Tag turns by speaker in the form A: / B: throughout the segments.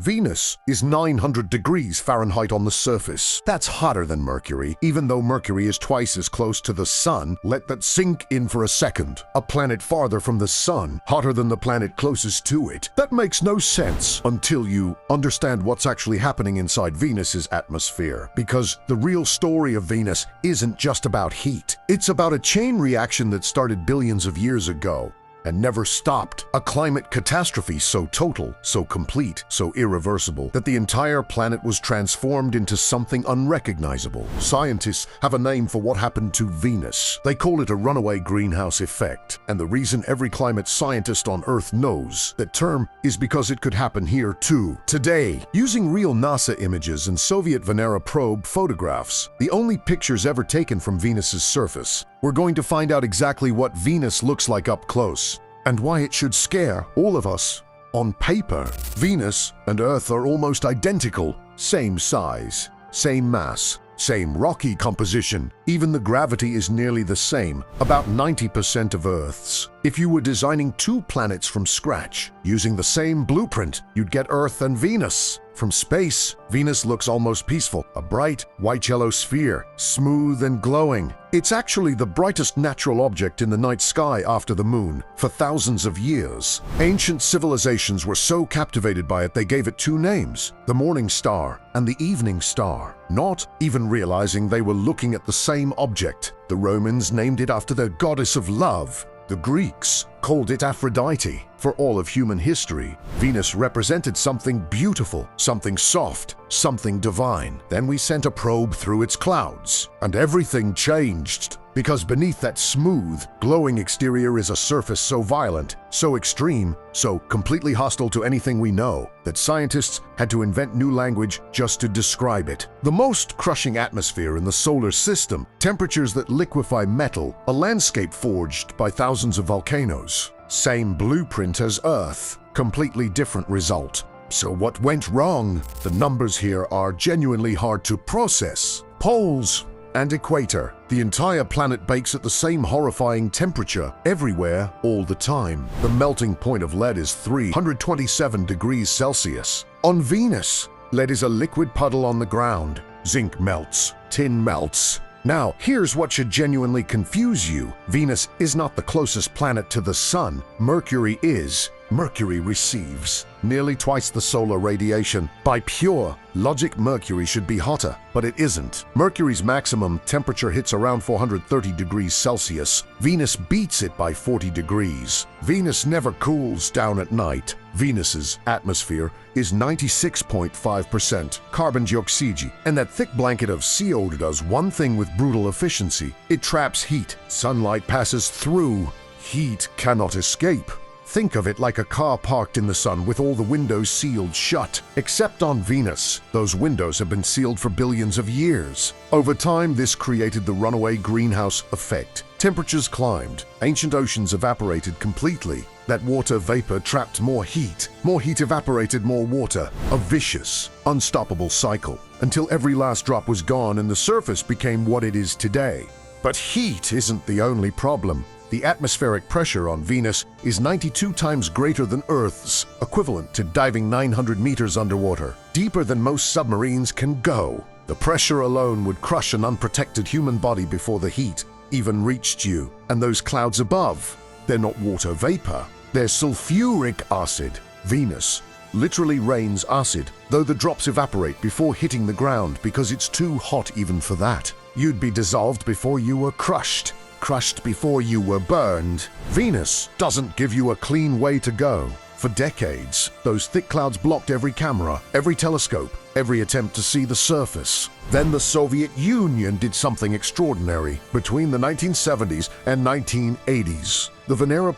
A: Venus is 900 degrees Fahrenheit on the surface. That's hotter than Mercury, even though Mercury is twice as close to the Sun. Let that sink in for a second. A planet farther from the Sun, hotter than the planet closest to it. That makes no sense until you understand what's actually happening inside Venus's atmosphere. Because the real story of Venus isn't just about heat. It's about a chain reaction that started billions of years ago and never stopped. A climate catastrophe so total, so complete, so irreversible, that the entire planet was transformed into something unrecognizable. Scientists have a name for what happened to Venus. They call it a runaway greenhouse effect. And the reason every climate scientist on Earth knows that term is because it could happen here too. Today, using real NASA images and Soviet Venera Probe photographs, the only pictures ever taken from Venus's surface, we're going to find out exactly what Venus looks like up close and why it should scare all of us. On paper, Venus and Earth are almost identical. Same size, same mass, same rocky composition. Even the gravity is nearly the same, about 90% of Earth's. If you were designing two planets from scratch, using the same blueprint, you'd get Earth and Venus. From space, Venus looks almost peaceful, a bright, white-yellow sphere, smooth and glowing. It's actually the brightest natural object in the night sky after the moon for thousands of years. Ancient civilizations were so captivated by it they gave it two names, the morning star and the evening star, not even realizing they were looking at the same object. The Romans named it after their goddess of love. The Greeks called it Aphrodite. For all of human history, Venus represented something beautiful, something soft, something divine. Then we sent a probe through its clouds, and everything changed. Because beneath that smooth, glowing exterior is a surface so violent, so extreme, so completely hostile to anything we know, that scientists had to invent new language just to describe it. The most crushing atmosphere in the solar system, temperatures that liquefy metal, a landscape forged by thousands of volcanoes. Same blueprint as Earth, completely different result. So what went wrong? The numbers here are genuinely hard to process. Poles and equator. The entire planet bakes at the same horrifying temperature, everywhere, all the time. The melting point of lead is 327 degrees Celsius. On Venus, lead is a liquid puddle on the ground. Zinc melts, tin melts. Now, here's what should genuinely confuse you. Venus is not the closest planet to the Sun. Mercury is. Mercury receives nearly twice the solar radiation. By pure logic, Mercury should be hotter, but it isn't. Mercury's maximum temperature hits around 430 degrees Celsius. Venus beats it by 40 degrees. Venus never cools down at night. Venus's atmosphere is 96.5% carbon dioxide, and that thick blanket of CO2 does one thing with brutal efficiency. It traps heat. Sunlight passes through. Heat cannot escape. Think of it like a car parked in the sun with all the windows sealed shut. Except on Venus, those windows have been sealed for billions of years. Over time, this created the runaway greenhouse effect. Temperatures climbed. Ancient oceans evaporated completely. That water vapor trapped more heat. More heat evaporated more water. A vicious, unstoppable cycle, until every last drop was gone and the surface became what it is today. But heat isn't the only problem. The atmospheric pressure on Venus is 92 times greater than Earth's, equivalent to diving 900 meters underwater, deeper than most submarines can go. The pressure alone would crush an unprotected human body before the heat even reached you. And those clouds above, they're not water vapor, they're sulfuric acid. Venus literally rains acid, though the drops evaporate before hitting the ground because it's too hot even for that. You'd be dissolved before you were crushed. Crushed before you were burned. Venus doesn't give you a clean way to go. For decades, those thick clouds blocked every camera, every telescope, every attempt to see the surface. Then the Soviet Union did something extraordinary. Between the 1970s and 1980s, the Venera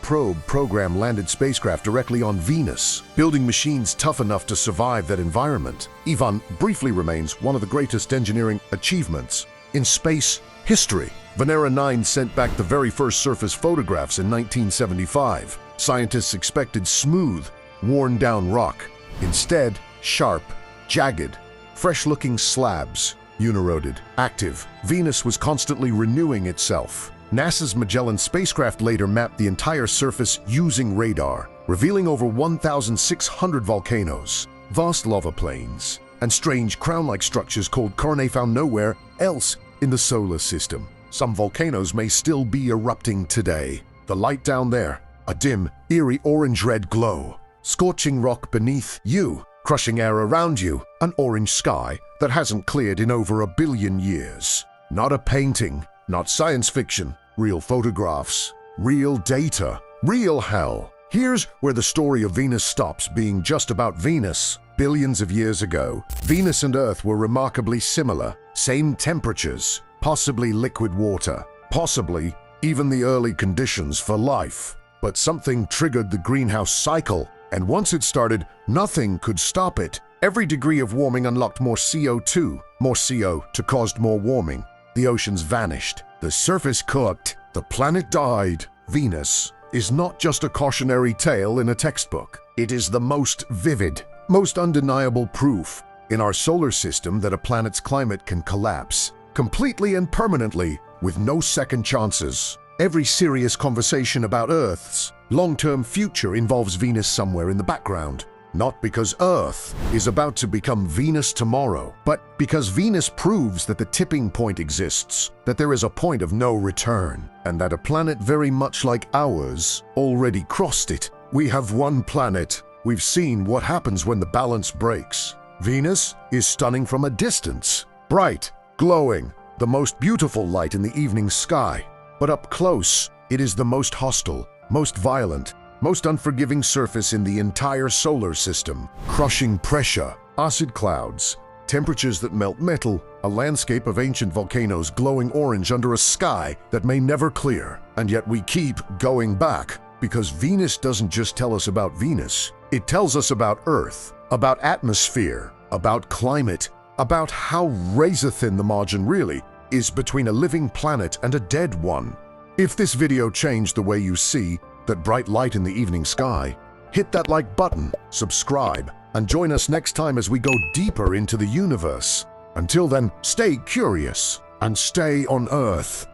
A: program landed spacecraft directly on Venus, building machines tough enough to survive that environment. Even briefly remains one of the greatest engineering achievements in space history. Venera 9 sent back the very first surface photographs in 1975. Scientists expected smooth, worn-down rock. Instead, sharp, jagged, fresh-looking slabs, uneroded, active. Venus was constantly renewing itself. NASA's Magellan spacecraft later mapped the entire surface using radar, revealing over 1,600 volcanoes. vast lava plains, and strange crown-like structures called coronae found nowhere else in the solar system. Some volcanoes may still be erupting today. The light down there, a dim, eerie orange-red glow. Scorching rock beneath you, crushing air around you, an orange sky that hasn't cleared in over 1 billion years. Not a painting, not science fiction, real photographs, real data, real hell. Here's where the story of Venus stops being just about Venus. Billions of years ago, Venus and Earth were remarkably similar. Same temperatures, possibly liquid water, possibly even the early conditions for life. But something triggered the greenhouse cycle, and once it started, nothing could stop it. Every degree of warming unlocked more CO2. More CO2 caused more warming. The oceans vanished. The surface cooked. The planet died. Venus is not just a cautionary tale in a textbook. It is the most vivid, most undeniable proof in our solar system that a planet's climate can collapse completely and permanently with no second chances. Every serious conversation about Earth's long-term future involves Venus somewhere in the background. Not because Earth is about to become Venus tomorrow, but because Venus proves that the tipping point exists, that there is a point of no return, and that a planet very much like ours already crossed it. We have one planet. We've seen what happens when the balance breaks. Venus is stunning from a distance, bright, glowing, the most beautiful light in the evening sky. But up close, it is the most hostile, most violent, most unforgiving surface in the entire solar system. Crushing pressure, acid clouds, temperatures that melt metal, a landscape of ancient volcanoes glowing orange under a sky that may never clear. And yet we keep going back, because Venus doesn't just tell us about Venus. It tells us about Earth, about atmosphere, about climate, about how razor-thin the margin really is between a living planet and a dead one. If this video changed the way you see that bright light in the evening sky, hit that like button, subscribe, and join us next time as we go deeper into the universe. Until then, stay curious and stay on Earth.